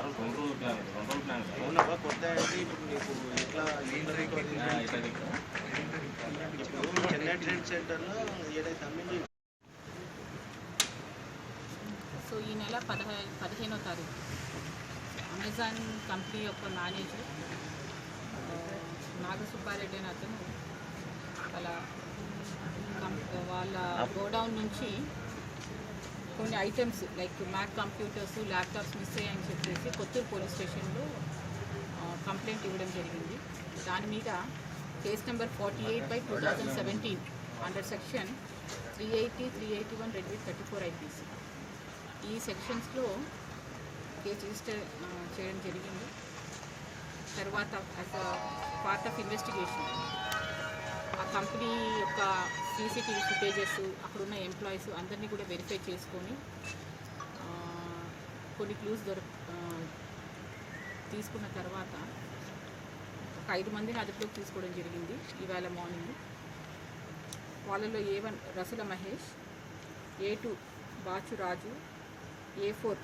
అవునబ్బా కొత్త అంటే ఇప్పుడు నీకు ఎట్లా ఇప్పుడు చెన్నై ట్రేడ్ సెంటర్లో ఏదైతే అమ్మింది. సో ఈ నెల 15వ తారీఖు అమెజాన్ కంపెనీ యొక్క మేనేజర్ నాగసుబ్బారెడ్డి అని అతను వాళ్ళ గోడౌన్ నుంచి కొన్ని items like Mac computers laptops miss అయ్యాయని చెప్పేసి కొత్తూరు పోలీస్ స్టేషన్లో కంప్లైంట్ ఇవ్వడం జరిగింది. దాని మీద case number 48/2017 under section 380, 381 red with 34 IPC ఈ సెక్షన్స్లో కేసు రిజిస్టర్ చేయడం జరిగింది. తర్వాత as a part of investigation ఆ కంపెనీ యొక్క CCTV ఫుటేజెస్ అక్కడున్న ఎంప్లాయీస్ అందరినీ కూడా వెరిఫై చేసుకొని కొన్ని క్లూస్ తీసుకున్న తర్వాత ఒక 5 మందిని అదుపులోకి తీసుకోవడం జరిగింది ఇవాళ మార్నింగ్. వాళ్ళలో A1 రసుల మహేష్, A2 బాచు రాజు, A4